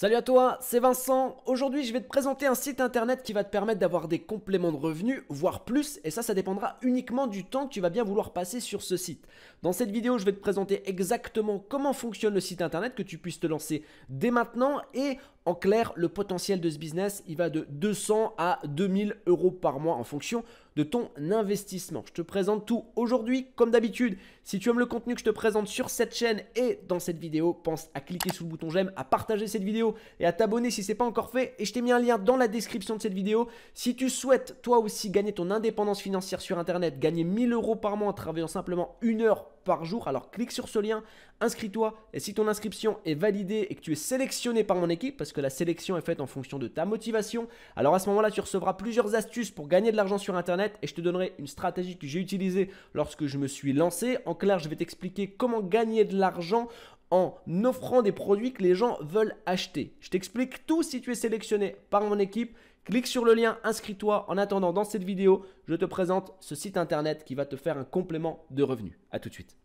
Salut à toi, c'est Vincent. Aujourd'hui, je vais te présenter un site internet qui va te permettre d'avoir des compléments de revenus, voire plus, et ça dépendra uniquement du temps que tu vas bien vouloir passer sur ce site. Dans cette vidéo, je vais te présenter exactement comment fonctionne le site internet, que tu puisses te lancer dès maintenant, et en clair, le potentiel de ce business, il va de 200 à 2000 euros par mois en fonction de ton investissement. Je te présente tout aujourd'hui, comme d'habitude. Si tu aimes le contenu que je te présente sur cette chaîne et dans cette vidéo, pense à cliquer sur le bouton j'aime, à partager cette vidéo et à t'abonner si ce n'est pas encore fait. Et je t'ai mis un lien dans la description de cette vidéo. Si tu souhaites toi aussi gagner ton indépendance financière sur Internet, gagner 1000 euros par mois en travaillant simplement 1 heure par jour, alors clique sur ce lien, inscris-toi, et si ton inscription est validée et que tu es sélectionné par mon équipe, parce que la sélection est faite en fonction de ta motivation, alors à ce moment-là, tu recevras plusieurs astuces pour gagner de l'argent sur Internet et je te donnerai une stratégie que j'ai utilisée lorsque je me suis lancé. En clair, je vais t'expliquer comment gagner de l'argent en offrant des produits que les gens veulent acheter. Je t'explique tout si tu es sélectionné par mon équipe. Clique sur le lien, inscris-toi. En attendant, dans cette vidéo, je te présente ce site internet qui va te faire un complément de revenus. A tout de suite.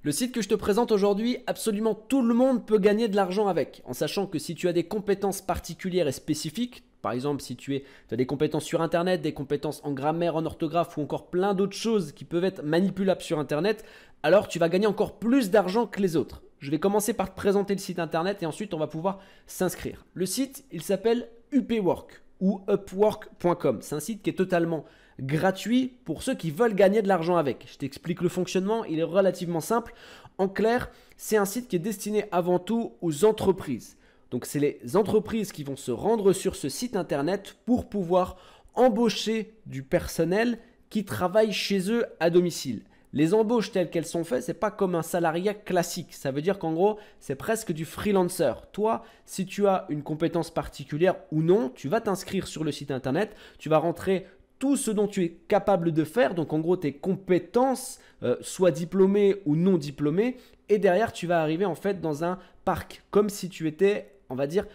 Le site que je te présente aujourd'hui, absolument tout le monde peut gagner de l'argent avec, en sachant que si tu as des compétences particulières et spécifiques, par exemple si tu as des compétences sur Internet, des compétences en grammaire, en orthographe ou encore plein d'autres choses qui peuvent être manipulables sur Internet, alors tu vas gagner encore plus d'argent que les autres. Je vais commencer par te présenter le site Internet et ensuite on va pouvoir s'inscrire. Le site, il s'appelle Upwork ou upwork.com. C'est un site qui est totalement gratuit pour ceux qui veulent gagner de l'argent avec. Je t'explique le fonctionnement, il est relativement simple. En clair, c'est un site qui est destiné avant tout aux entreprises. Donc c'est les entreprises qui vont se rendre sur ce site internet pour pouvoir embaucher du personnel qui travaille chez eux à domicile. Les embauches telles qu'elles sont faites, ce n'est pas comme un salariat classique. Ça veut dire qu'en gros, c'est presque du freelancer. Toi, si tu as une compétence particulière ou non, tu vas t'inscrire sur le site internet, tu vas rentrer tout ce dont tu es capable de faire, donc en gros tes compétences, soit diplômées ou non diplômées, et derrière tu vas arriver en fait dans un parc, comme si tu étais, on va dire,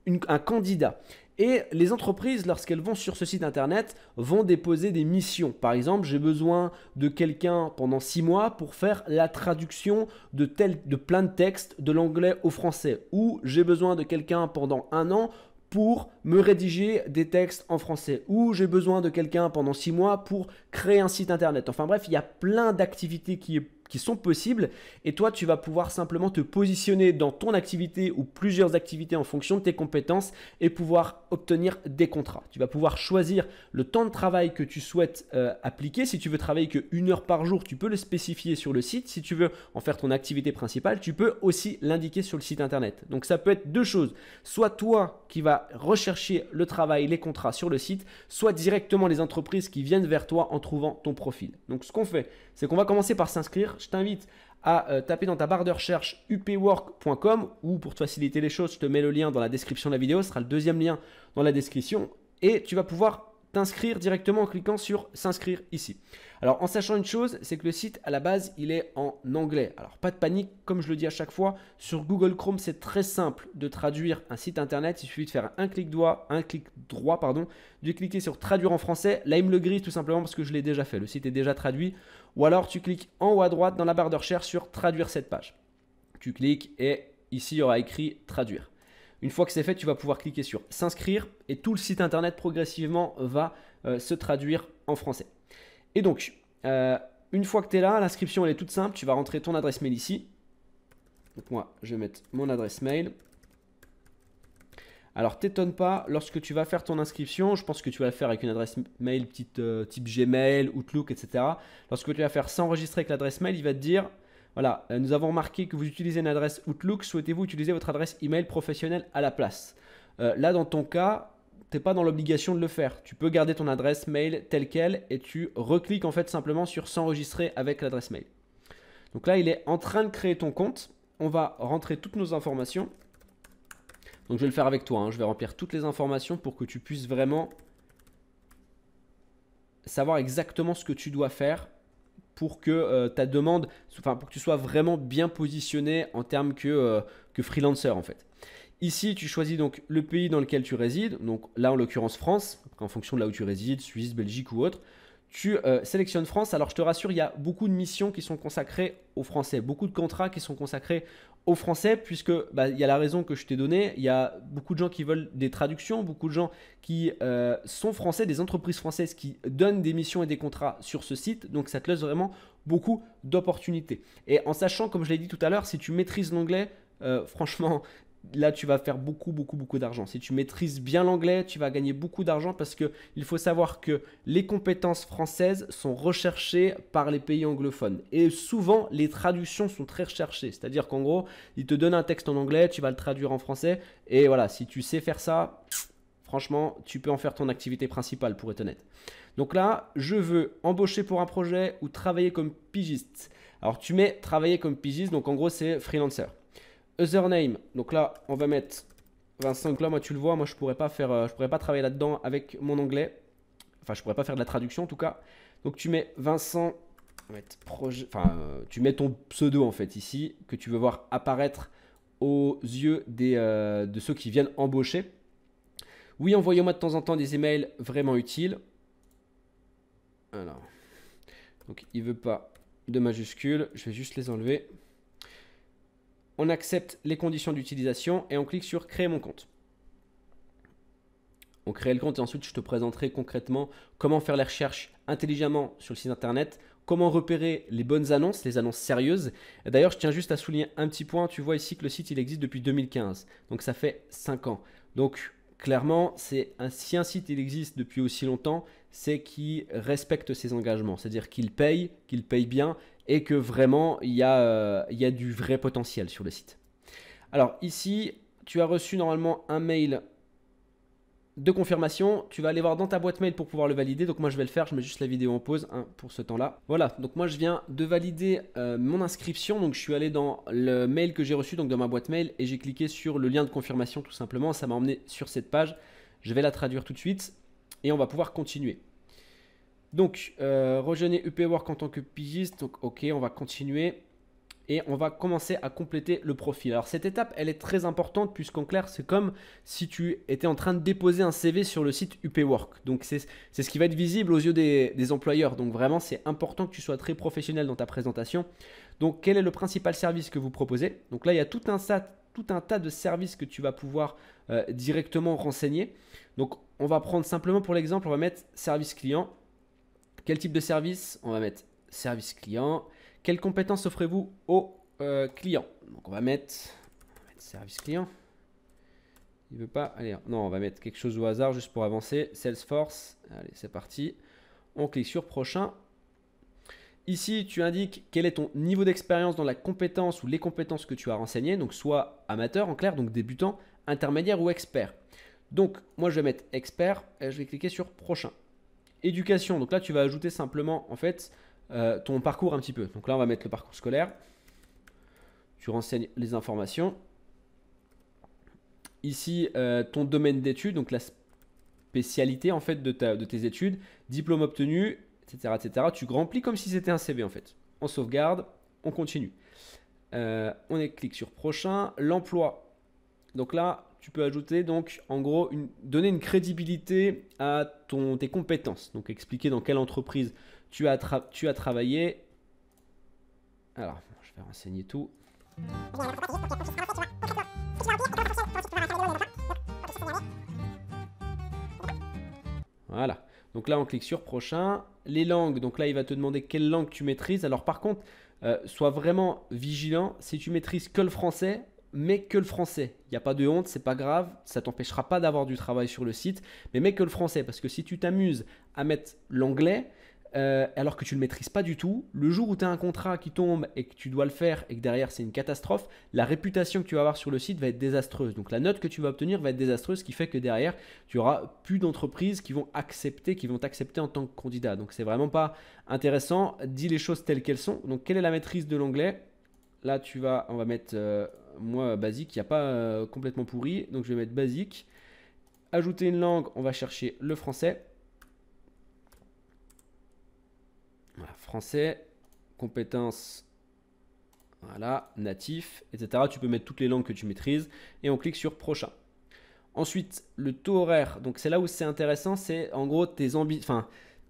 un candidat. Et les entreprises, lorsqu'elles vont sur ce site internet, vont déposer des missions. Par exemple, j'ai besoin de quelqu'un pendant 6 mois pour faire la traduction de plein de textes de l'anglais au français. Ou j'ai besoin de quelqu'un pendant 1 an pour me rédiger des textes en français. Ou j'ai besoin de quelqu'un pendant 6 mois pour créer un site internet. Enfin bref, il y a plein d'activités qui sont possibles et toi tu vas pouvoir simplement te positionner dans ton activité ou plusieurs activités en fonction de tes compétences et pouvoir obtenir des contrats. Tu vas pouvoir choisir le temps de travail que tu souhaites appliquer. Si tu veux travailler que 1 heure par jour, tu peux le spécifier sur le site. Si tu veux en faire ton activité principale, tu peux aussi l'indiquer sur le site internet. Donc ça peut être deux choses, soit toi qui vas rechercher le travail, les contrats sur le site, soit directement les entreprises qui viennent vers toi en trouvant ton profil. Donc ce qu'on fait, c'est qu'on va commencer par s'inscrire. Je t'invite à taper dans ta barre de recherche upwork.com ou pour te faciliter les choses, je te mets le lien dans la description de la vidéo. Ce sera le deuxième lien dans la description et tu vas pouvoir t'inscrire directement en cliquant sur s'inscrire ici. Alors en sachant une chose, c'est que le site à la base il est en anglais. Alors pas de panique, comme je le dis à chaque fois, sur Google Chrome c'est très simple de traduire un site internet. Il suffit de faire un clic droit, de cliquer sur traduire en français. Là il me le grille tout simplement parce que je l'ai déjà fait, le site est déjà traduit. Ou alors tu cliques en haut à droite dans la barre de recherche sur traduire cette page. Tu cliques et ici il y aura écrit traduire. Une fois que c'est fait, tu vas pouvoir cliquer sur s'inscrire et tout le site internet progressivement va se traduire en français. Et donc, une fois que tu es là, l'inscription elle est toute simple. Tu vas rentrer ton adresse mail ici. Donc moi, je vais mettre mon adresse mail. Alors, t'étonne pas, lorsque tu vas faire ton inscription, je pense que tu vas la faire avec une adresse mail type Gmail, Outlook, etc. Lorsque tu vas faire s'enregistrer avec l'adresse mail, il va te dire voilà, nous avons remarqué que vous utilisez une adresse Outlook. Souhaitez-vous utiliser votre adresse email professionnelle à la place? Là, dans ton cas, tu n'es pas dans l'obligation de le faire. Tu peux garder ton adresse mail telle qu'elle et tu recliques en fait simplement sur s'enregistrer avec l'adresse mail. Donc là, il est en train de créer ton compte. On va rentrer toutes nos informations. Donc je vais le faire avec toi, hein. Je vais remplir toutes les informations pour que tu puisses vraiment savoir exactement ce que tu dois faire pour que ta demande, enfin pour que tu sois vraiment bien positionné en termes que freelancer en fait. Ici, tu choisis donc le pays dans lequel tu résides. Donc là, en l'occurrence France. En fonction de là où tu résides, Suisse, Belgique ou autre. tu sélectionnes France. Alors je te rassure, il y a beaucoup de missions qui sont consacrées aux Français, beaucoup de contrats qui sont consacrés aux Français, puisque bah, il y a la raison que je t'ai donnée, il y a beaucoup de gens qui veulent des traductions, beaucoup de gens qui sont français, des entreprises françaises qui donnent des missions et des contrats sur ce site, donc ça te laisse vraiment beaucoup d'opportunités. Et en sachant, comme je l'ai dit tout à l'heure, si tu maîtrises l'anglais, franchement, là tu vas faire beaucoup d'argent. Si tu maîtrises bien l'anglais, tu vas gagner beaucoup d'argent parce qu'il faut savoir que les compétences françaises sont recherchées par les pays anglophones. Et souvent, les traductions sont très recherchées. C'est-à-dire qu'en gros, ils te donnent un texte en anglais, tu vas le traduire en français. Et voilà, si tu sais faire ça, franchement, tu peux en faire ton activité principale pour être honnête. Donc là, je veux embaucher pour un projet ou travailler comme pigiste. Alors tu mets travailler comme pigiste, donc en gros c'est freelancer. Username, donc là on va mettre Vincent. Donc là moi tu le vois, moi je pourrais pas travailler là-dedans avec mon anglais. Enfin je pourrais pas faire de la traduction en tout cas. Donc tu mets Vincent, tu mets ton pseudo en fait ici que tu veux voir apparaître aux yeux de ceux qui viennent embaucher. Oui, envoyez-moi de temps en temps des emails vraiment utiles. Alors, donc il veut pas de majuscules, je vais juste les enlever. On accepte les conditions d'utilisation et on clique sur créer mon compte. On crée le compte et ensuite je te présenterai concrètement comment faire les recherches intelligemment sur le site internet, comment repérer les bonnes annonces, les annonces sérieuses. D'ailleurs, je tiens juste à souligner un petit point, tu vois ici que le site il existe depuis 2015, donc ça fait 5 ans. Donc clairement, si un site il existe depuis aussi longtemps, c'est qu'il respecte ses engagements, c'est-à-dire qu'il paye bien et que vraiment il y a du vrai potentiel sur le site. Alors ici, tu as reçu normalement un mail de confirmation. Tu vas aller voir dans ta boîte mail pour pouvoir le valider. Donc moi je vais le faire, je mets juste la vidéo en pause pour ce temps-là. Voilà, donc moi je viens de valider mon inscription. Donc je suis allé dans le mail que j'ai reçu, donc dans ma boîte mail, et j'ai cliqué sur le lien de confirmation tout simplement. Ça m'a emmené sur cette page. Je vais la traduire tout de suite et on va pouvoir continuer. Donc rejoignez UPWork en tant que pigiste. Donc ok, on va continuer. Et on va commencer à compléter le profil. Alors cette étape, elle est très importante puisqu'en clair, c'est comme si tu étais en train de déposer un CV sur le site UPWork. Donc c'est ce qui va être visible aux yeux des employeurs. Donc vraiment, c'est important que tu sois très professionnel dans ta présentation. Donc quel est le principal service que vous proposez? Donc là, il y a tout un tas de services que tu vas pouvoir directement renseigner. Donc on va prendre simplement pour l'exemple, on va mettre service client. Quel type de service? On va mettre service client. Quelles compétences offrez-vous aux clients? Donc on va mettre service client. Il veut pas. Allez, non, on va mettre quelque chose au hasard juste pour avancer. Salesforce. Allez, c'est parti. On clique sur prochain. Ici, tu indiques quel est ton niveau d'expérience dans la compétence ou les compétences que tu as renseignées. Donc soit amateur en clair, donc débutant, intermédiaire ou expert. Donc moi je vais mettre expert et je vais cliquer sur prochain. Éducation. Donc là tu vas ajouter simplement en fait ton parcours un petit peu. Donc là, on va mettre le parcours scolaire. Tu renseignes les informations. Ici, ton domaine d'études, donc la spécialité en fait de tes études, diplôme obtenu, etc. Tu remplis comme si c'était un CV en fait. On sauvegarde, on continue. On clique sur prochain. L'emploi. Donc là, tu peux ajouter donc en gros donner une crédibilité à tes compétences. Donc expliquer dans quelle entreprise tu as travaillé. Alors, je vais renseigner tout. Voilà. Donc là, on clique sur prochain. Les langues. Donc là, il va te demander quelle langue tu maîtrises. Alors par contre, sois vraiment vigilant. Si tu maîtrises que le français, mais que le français. Il n'y a pas de honte, c'est pas grave. Ça t'empêchera pas d'avoir du travail sur le site. Mais que le français. Parce que si tu t'amuses à mettre l'anglais, alors que tu ne le maîtrises pas du tout, le jour où tu as un contrat qui tombe et que tu dois le faire et que derrière c'est une catastrophe, la réputation que tu vas avoir sur le site va être désastreuse. Donc la note que tu vas obtenir va être désastreuse, ce qui fait que derrière tu auras plus d'entreprises qui vont t'accepter en tant que candidat. Donc c'est vraiment pas intéressant. Dis les choses telles qu'elles sont. Donc quelle est la maîtrise de l'anglais? Là on va mettre moi basique, il n'y a pas complètement pourri, donc je vais mettre basique. Ajouter une langue, on va chercher le français. Voilà, français, compétences, voilà, natif, etc. Tu peux mettre toutes les langues que tu maîtrises et on clique sur prochain. Ensuite, le taux horaire. Donc c'est là où c'est intéressant, c'est en gros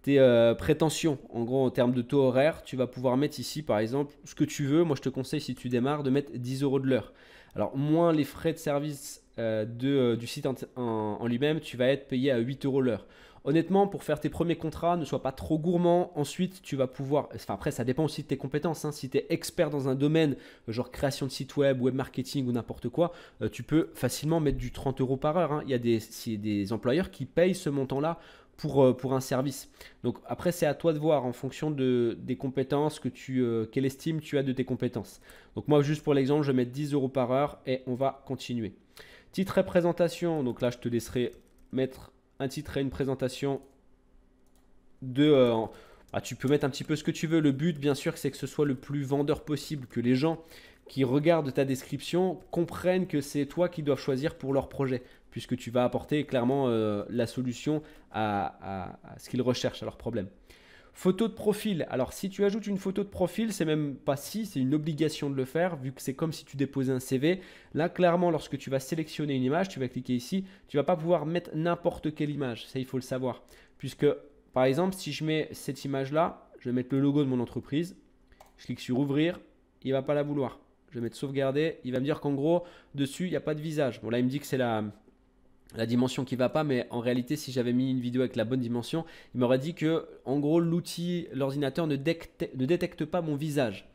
tes prétentions. En gros, en termes de taux horaire, tu vas pouvoir mettre ici, par exemple, ce que tu veux. Moi, je te conseille, si tu démarres, de mettre 10 € de l'heure. Alors, moins les frais de service du site en lui-même, tu vas être payé à 8 € l'heure. Honnêtement, pour faire tes premiers contrats, ne sois pas trop gourmand. Ensuite, tu vas pouvoir… Enfin, après, ça dépend aussi de tes compétences, hein. Si tu es expert dans un domaine, genre création de site web, web marketing ou n'importe quoi, tu peux facilement mettre du 30 € par heure, hein. Il y a des employeurs qui payent ce montant-là pour un service. Donc après, c'est à toi de voir en fonction des compétences quelle estime tu as de tes compétences. Donc moi, juste pour l'exemple, je vais mettre 10 € par heure et on va continuer. Titre et présentation. Donc là, je te laisserai mettre un titre et une présentation tu peux mettre un petit peu ce que tu veux. Le but, bien sûr, c'est que ce soit le plus vendeur possible, que les gens qui regardent ta description comprennent que c'est toi qui dois choisir pour leur projet, puisque tu vas apporter clairement la solution à ce qu'ils recherchent, à leur problème. Photo de profil. Alors, si tu ajoutes une photo de profil, c'est même pas si, c'est une obligation de le faire, vu que c'est comme si tu déposais un CV. Là, clairement, lorsque tu vas sélectionner une image, tu vas cliquer ici, tu vas pas pouvoir mettre n'importe quelle image. Ça, il faut le savoir. Puisque, par exemple, si je mets cette image-là, je vais mettre le logo de mon entreprise, je clique sur ouvrir, il va pas la vouloir. Je vais mettre sauvegarder, il va me dire qu'en gros, dessus, il n'y a pas de visage. Bon, là, il me dit que c'est la dimension qui va pas, mais en réalité, si j'avais mis une vidéo avec la bonne dimension, il m'aurait dit que, en gros, l'ordinateur ne détecte pas mon visage.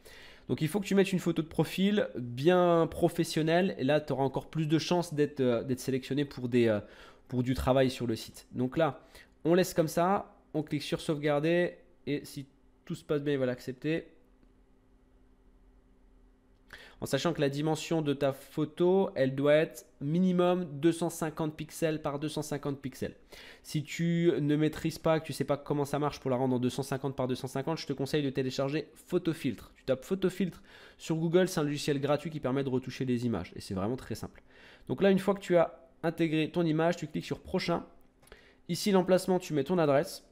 Donc, il faut que tu mettes une photo de profil bien professionnelle, et là, tu auras encore plus de chances d'être sélectionné pour du travail sur le site. Donc là, on laisse comme ça, on clique sur sauvegarder, et si tout se passe bien, il va l'accepter. En sachant que la dimension de ta photo, elle doit être minimum 250 pixels par 250 pixels. Si tu ne maîtrises pas, que tu ne sais pas comment ça marche pour la rendre en 250 par 250, je te conseille de télécharger Photofiltre. Tu tapes Photofiltre sur Google, c'est un logiciel gratuit qui permet de retoucher les images et c'est vraiment très simple. Donc là, une fois que tu as intégré ton image, tu cliques sur Prochain. Ici, l'emplacement, tu mets ton adresse.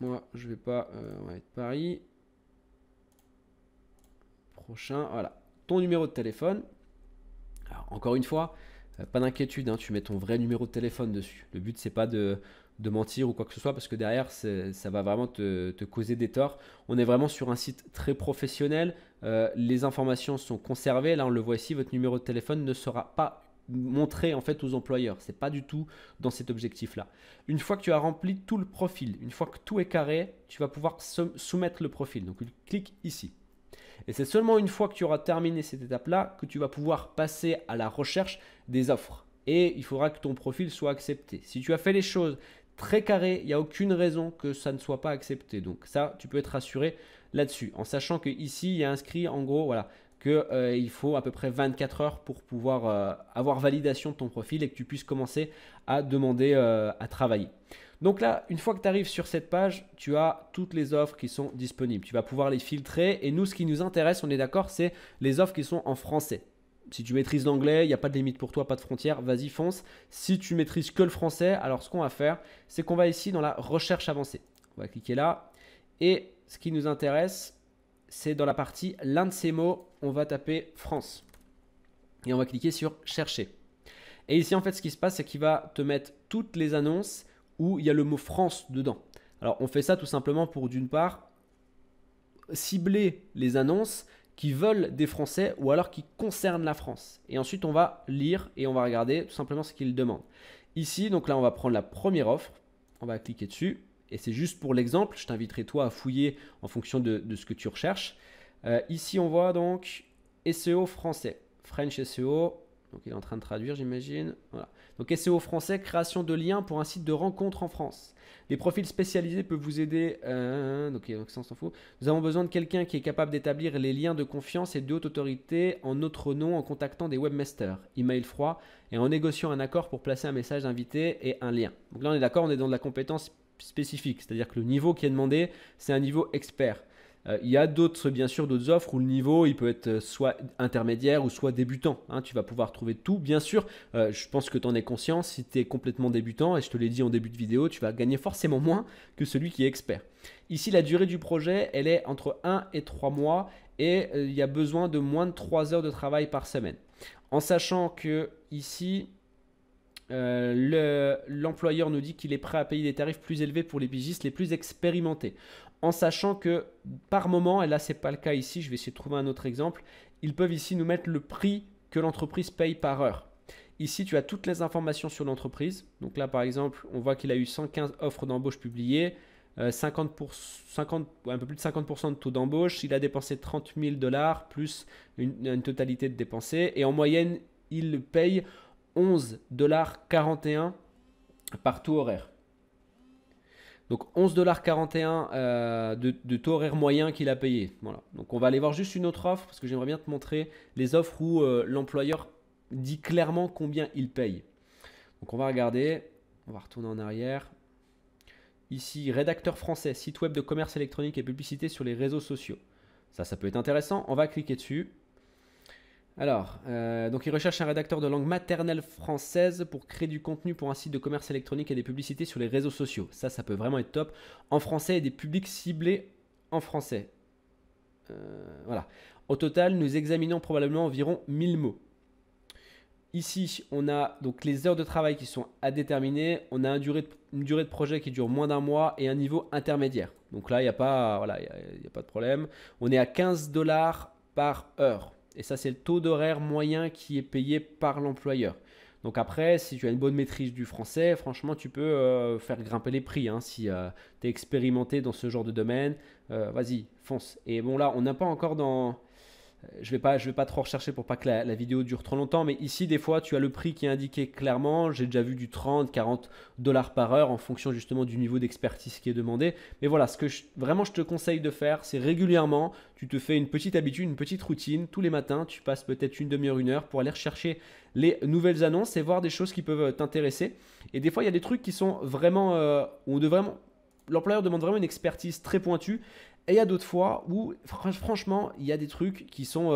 Moi, je vais pas, on va être Paris. Prochain, voilà, ton numéro de téléphone. Alors, encore une fois, pas d'inquiétude, hein, tu mets ton vrai numéro de téléphone dessus. Le but, c'est pas de mentir ou quoi que ce soit parce que derrière, ça va vraiment te causer des torts. On est vraiment sur un site très professionnel. Les informations sont conservées. Là, on le voit ici, votre numéro de téléphone ne sera pas montré en fait aux employeurs. C'est pas du tout dans cet objectif-là. Une fois que tu as rempli tout le profil, une fois que tout est carré, tu vas pouvoir soumettre le profil. Donc, clique ici. Et c'est seulement une fois que tu auras terminé cette étape-là que tu vas pouvoir passer à la recherche des offres. Et il faudra que ton profil soit accepté. Si tu as fait les choses très carrées, il n'y a aucune raison que ça ne soit pas accepté. Donc ça, tu peux être rassuré là-dessus. En sachant qu'ici, il y a inscrit en gros voilà, qu'il faut à peu près 24 heures pour pouvoir avoir validation de ton profil et que tu puisses commencer à demander à travailler. Donc là, une fois que tu arrives sur cette page, tu as toutes les offres qui sont disponibles. Tu vas pouvoir les filtrer et nous, ce qui nous intéresse, on est d'accord, c'est les offres qui sont en français. Si tu maîtrises l'anglais, il n'y a pas de limite pour toi, pas de frontières, vas-y fonce. Si tu maîtrises que le français, alors ce qu'on va faire, c'est qu'on va ici dans la recherche avancée. On va cliquer là et ce qui nous intéresse, c'est dans la partie l'un de ces mots, on va taper France et on va cliquer sur chercher. Et ici, en fait, ce qui se passe, c'est qu'il va te mettre toutes les annonces où il y a le mot France dedans. Alors, on fait ça tout simplement pour, d'une part, cibler les annonces qui veulent des Français ou alors qui concernent la France. Et ensuite, on va lire et on va regarder tout simplement ce qu'ils demandent. Ici, donc là, on va prendre la première offre. On va cliquer dessus. Et c'est juste pour l'exemple. Je t'inviterai toi à fouiller en fonction de ce que tu recherches. Ici, on voit donc SEO français. French SEO. Donc, il est en train de traduire, j'imagine. Voilà. Donc, SEO français, création de liens pour un site de rencontre en France. Les profils spécialisés peuvent vous aider. Donc, ça, on s'en fout. Nous avons besoin de quelqu'un qui est capable d'établir les liens de confiance et de haute autorité en notre nom en contactant des webmasters, email froid et en négociant un accord pour placer un message invité et un lien. Donc là, on est d'accord, on est dans de la compétence spécifique. C'est-à-dire que le niveau qui est demandé, c'est un niveau expert. Il y a d'autres, bien sûr, d'autres offres où le niveau, il peut être soit intermédiaire ou soit débutant. Hein, tu vas pouvoir trouver tout. Bien sûr, je pense que tu en es conscient. Si tu es complètement débutant, et je te l'ai dit en début de vidéo, tu vas gagner forcément moins que celui qui est expert. Ici, la durée du projet, elle est entre 1 et 3 mois et il y a besoin de moins de 3 heures de travail par semaine. En sachant que ici, l'employeur nous dit qu'il est prêt à payer des tarifs plus élevés pour les pigistes les plus expérimentés. En sachant que par moment, et là c'est pas le cas ici, je vais essayer de trouver un autre exemple, ils peuvent ici nous mettre le prix que l'entreprise paye par heure. Ici, tu as toutes les informations sur l'entreprise. Donc là, par exemple, on voit qu'il a eu 115 offres d'embauche publiées, 50 un peu plus de 50% de taux d'embauche. Il a dépensé 30 000 $ plus une totalité de dépensés. Et en moyenne, il paye 11,41 $ par taux horaire. Donc 11,41 $ de taux horaire moyen qu'il a payé. Voilà. Donc on va aller voir juste une autre offre parce que j'aimerais bien te montrer les offres où l'employeur dit clairement combien il paye. Donc on va regarder, on va retourner en arrière. Ici, rédacteur français, site web de commerce électronique et publicité sur les réseaux sociaux. Ça peut être intéressant. On va cliquer dessus. Alors, donc il recherche un rédacteur de langue maternelle française pour créer du contenu pour un site de commerce électronique et des publicités sur les réseaux sociaux. Ça peut vraiment être top. En français et des publics ciblés en français. Voilà. Au total, nous examinons probablement environ 1000 mots. Ici, on a donc les heures de travail qui sont à déterminer. On a une durée de projet qui dure moins d'un mois et un niveau intermédiaire. Donc là, il n'y a pas, voilà, y a pas de problème. On est à 15 $ par heure. Et ça, c'est le taux d'horaire moyen qui est payé par l'employeur. Donc après, si tu as une bonne maîtrise du français, franchement, tu peux faire grimper les prix. Hein, si tu es expérimenté dans ce genre de domaine, vas-y, fonce. Et bon, là, on n'a pas encore dans... Je vais pas trop rechercher pour pas que la vidéo dure trop longtemps, mais ici des fois tu as le prix qui est indiqué clairement. J'ai déjà vu du 30, 40 $ par heure en fonction justement du niveau d'expertise qui est demandé. Mais voilà, ce que vraiment je te conseille de faire, c'est régulièrement, tu te fais une petite habitude, une petite routine. Tous les matins, tu passes peut-être une demi-heure, une heure pour aller rechercher les nouvelles annonces et voir des choses qui peuvent t'intéresser. Et des fois, il y a des trucs qui sont vraiment, l'employeur demande vraiment une expertise très pointue. Et il y a d'autres fois où, franchement, il y a des trucs qui sont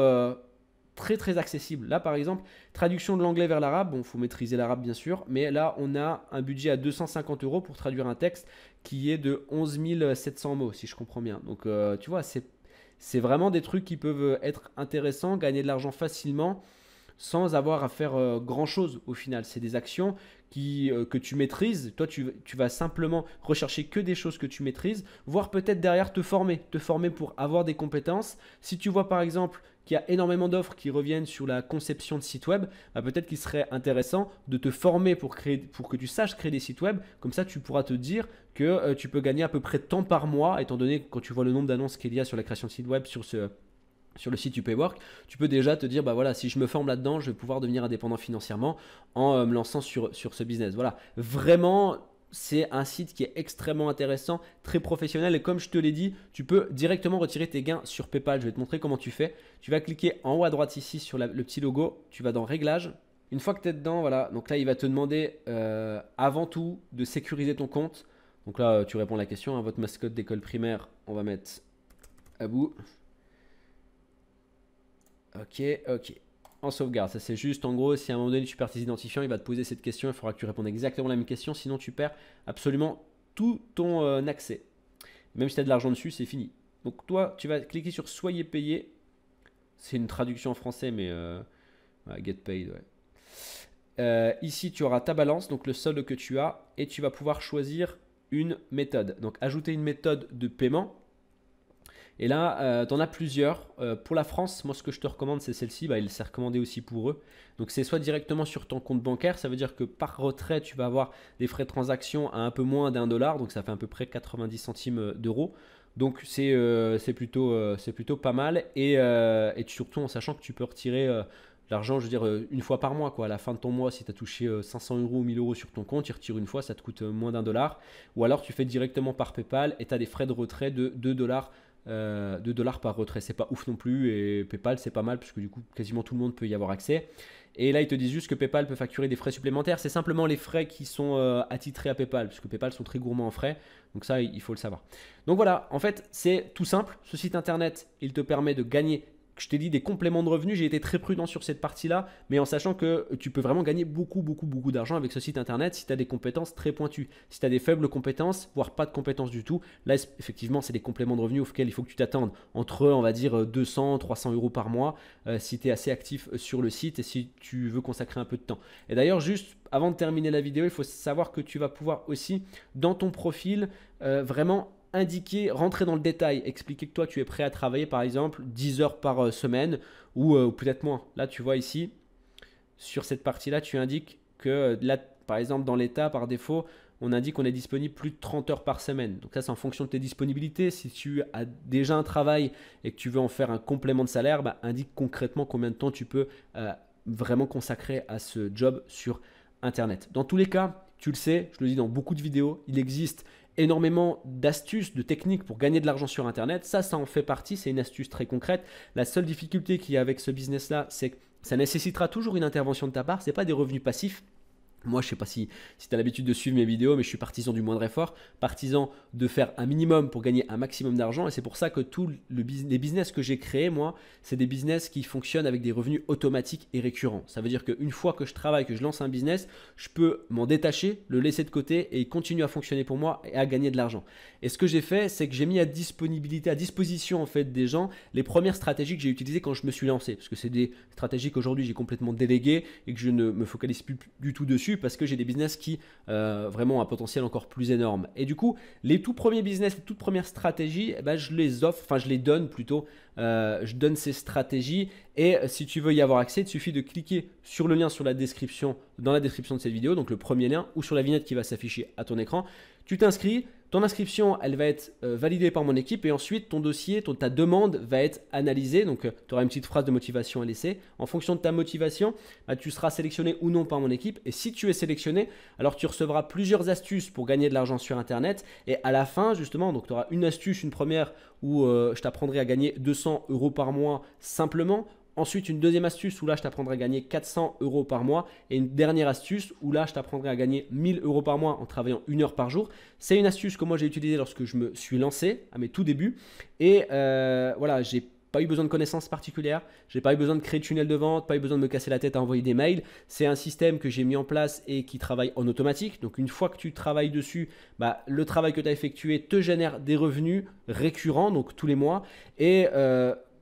très très accessibles. Là, par exemple, traduction de l'anglais vers l'arabe. Bon, il faut maîtriser l'arabe, bien sûr. Mais là, on a un budget à 250 € pour traduire un texte qui est de 11 700 mots, si je comprends bien. Donc, tu vois, c'est vraiment des trucs qui peuvent être intéressants, gagner de l'argent facilement, sans avoir à faire grand-chose au final. C'est des actions que tu maîtrises. Toi, tu vas simplement rechercher que des choses que tu maîtrises, voire peut-être derrière te former pour avoir des compétences. Si tu vois par exemple qu'il y a énormément d'offres qui reviennent sur la conception de sites web, bah peut-être qu'il serait intéressant de te former pour que tu saches créer des sites web. Comme ça, tu pourras te dire que tu peux gagner à peu près tant par mois, étant donné que quand tu vois le nombre d'annonces qu'il y a sur la création de sites web sur le site UPayWork, tu peux déjà te dire, bah voilà, si je me forme là-dedans, je vais pouvoir devenir indépendant financièrement en me lançant sur ce business. Voilà, vraiment, c'est un site qui est extrêmement intéressant, très professionnel. Et comme je te l'ai dit, tu peux directement retirer tes gains sur PayPal. Je vais te montrer comment tu fais. Tu vas cliquer en haut à droite ici sur le petit logo. Tu vas dans Réglages. Une fois que tu es dedans, voilà, donc là, il va te demander avant tout de sécuriser ton compte. Donc là, tu réponds à la question, hein, votre mascotte d'école primaire, on va mettre à bout. Ok. En sauvegarde, ça c'est juste en gros, si à un moment donné tu perds tes identifiants, il va te poser cette question, il faudra que tu répondes exactement la même question, sinon tu perds absolument tout ton accès. Même si tu as de l'argent dessus, c'est fini. Donc toi, tu vas cliquer sur Soyez payé. C'est une traduction en français, mais get paid, ouais. Ici, tu auras ta balance, donc le solde que tu as, et tu vas pouvoir choisir une méthode. Donc ajouter une méthode de paiement. Et là, tu en as plusieurs. Pour la France, moi, ce que je te recommande, c'est celle-ci. Bah, il s'est recommandé aussi pour eux. Donc, c'est soit directement sur ton compte bancaire. Ça veut dire que par retrait, tu vas avoir des frais de transaction à un peu moins d'1 $. Donc, ça fait à peu près 90 centimes d'euros. Donc, c'est plutôt pas mal. Et surtout en sachant que tu peux retirer l'argent, je veux dire, une fois par mois, quoi. À la fin de ton mois, si tu as touché 500 € ou 1000 € sur ton compte, tu retires une fois, ça te coûte moins d'1 $. Ou alors, tu fais directement par PayPal et tu as des frais de retrait de 2 $. 2 $ par retrait, c'est pas ouf non plus, et PayPal c'est pas mal puisque du coup quasiment tout le monde peut y avoir accès. Et là ils te disent juste que PayPal peut facturer des frais supplémentaires, c'est simplement les frais qui sont attitrés à PayPal puisque PayPal sont très gourmands en frais, donc ça il faut le savoir. Donc voilà, en fait c'est tout simple, ce site internet il te permet de gagner je t'ai dit des compléments de revenus, j'ai été très prudent sur cette partie-là, mais en sachant que tu peux vraiment gagner beaucoup d'argent avec ce site internet si tu as des compétences très pointues. Si tu as des faibles compétences, voire pas de compétences du tout, là effectivement c'est des compléments de revenus auxquels il faut que tu t'attendes entre on va dire 200, 300 euros par mois si tu es assez actif sur le site et si tu veux consacrer un peu de temps. Et d'ailleurs juste avant de terminer la vidéo, il faut savoir que tu vas pouvoir aussi dans ton profil vraiment indiquer, rentrer dans le détail, expliquer que toi tu es prêt à travailler par exemple 10 heures par semaine ou peut-être moins. Là tu vois ici, sur cette partie-là, tu indiques que là par exemple dans l'état par défaut, on indique qu'on est disponible plus de 30 heures par semaine. Donc ça c'est en fonction de tes disponibilités. Si tu as déjà un travail et que tu veux en faire un complément de salaire, bah, indique concrètement combien de temps tu peux vraiment consacrer à ce job sur Internet. Dans tous les cas, tu le sais, je le dis dans beaucoup de vidéos, il existe énormément d'astuces, de techniques pour gagner de l'argent sur Internet. Ça en fait partie, c'est une astuce très concrète. La seule difficulté qu'il y a avec ce business-là, c'est que ça nécessitera toujours une intervention de ta part. Ce n'est pas des revenus passifs. Moi, je ne sais pas si tu as l'habitude de suivre mes vidéos, mais je suis partisan du moindre effort, partisan de faire un minimum pour gagner un maximum d'argent. Et c'est pour ça que tous les business que j'ai créés, moi, c'est des business qui fonctionnent avec des revenus automatiques et récurrents. Ça veut dire qu'une fois que je travaille, que je lance un business, je peux m'en détacher, le laisser de côté et il continue à fonctionner pour moi et à gagner de l'argent. Et ce que j'ai fait, c'est que j'ai mis à disposition en fait des gens les premières stratégies que j'ai utilisées quand je me suis lancé. Parce que c'est des stratégies qu'aujourd'hui j'ai complètement déléguées et que je ne me focalise plus du tout dessus parce que j'ai des business qui vraiment ont un potentiel encore plus énorme. Et du coup, les tout premiers business, les toutes premières stratégies, eh ben, je les offre, enfin je les donne plutôt. Je donne ces stratégies et si tu veux y avoir accès, il suffit de cliquer sur le lien sur la description, dans la description de cette vidéo, donc le premier lien ou sur la vignette qui va s'afficher à ton écran. Tu t'inscris. Ton inscription, elle va être validée par mon équipe et ensuite ton dossier, ta demande va être analysée. Donc, tu auras une petite phrase de motivation à laisser. En fonction de ta motivation, bah, tu seras sélectionné ou non par mon équipe. Et si tu es sélectionné, alors tu recevras plusieurs astuces pour gagner de l'argent sur Internet. Et à la fin, justement, donc tu auras une astuce, une première où je t'apprendrai à gagner 200 euros par mois simplement. Ensuite, une deuxième astuce où là, je t'apprendrai à gagner 400 euros par mois. Et une dernière astuce où là, je t'apprendrai à gagner 1000 euros par mois en travaillant 1 heure par jour. C'est une astuce que moi, j'ai utilisée lorsque je me suis lancé à mes tout débuts. Et voilà, j'ai pas eu besoin de connaissances particulières. J'ai pas eu besoin de créer de tunnel de vente, pas eu besoin de me casser la tête à envoyer des mails. C'est un système que j'ai mis en place et qui travaille en automatique. Donc, une fois que tu travailles dessus, bah, le travail que tu as effectué te génère des revenus récurrents, donc tous les mois. Et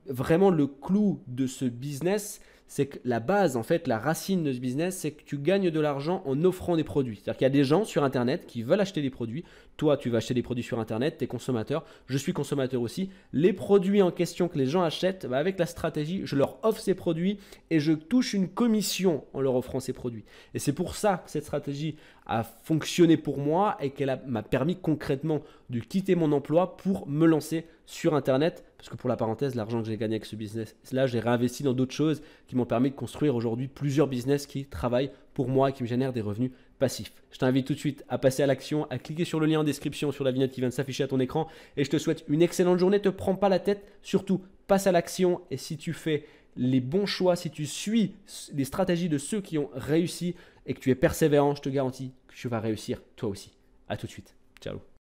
vraiment le clou de ce business, c'est que la base, en fait, la racine de ce business, c'est que tu gagnes de l'argent en offrant des produits. C'est-à-dire qu'il y a des gens sur Internet qui veulent acheter des produits. Toi, tu vas acheter des produits sur Internet, tu es consommateur, je suis consommateur aussi. Les produits en question que les gens achètent, bah, avec la stratégie, je leur offre ces produits et je touche une commission en leur offrant ces produits. Et c'est pour ça que cette stratégie a fonctionné pour moi et qu'elle m'a permis concrètement de quitter mon emploi pour me lancer sur Internet. Parce que pour la parenthèse, l'argent que j'ai gagné avec ce business-là, j'ai réinvesti dans d'autres choses qui m'ont permis de construire aujourd'hui plusieurs business qui travaillent pour moi et qui me génèrent des revenus passifs. Je t'invite tout de suite à passer à l'action, à cliquer sur le lien en description sur la vignette qui vient de s'afficher à ton écran et je te souhaite une excellente journée. Ne te prends pas la tête, surtout passe à l'action et si tu fais les bons choix, si tu suis les stratégies de ceux qui ont réussi et que tu es persévérant, je te garantis que tu vas réussir toi aussi. À tout de suite. Ciao.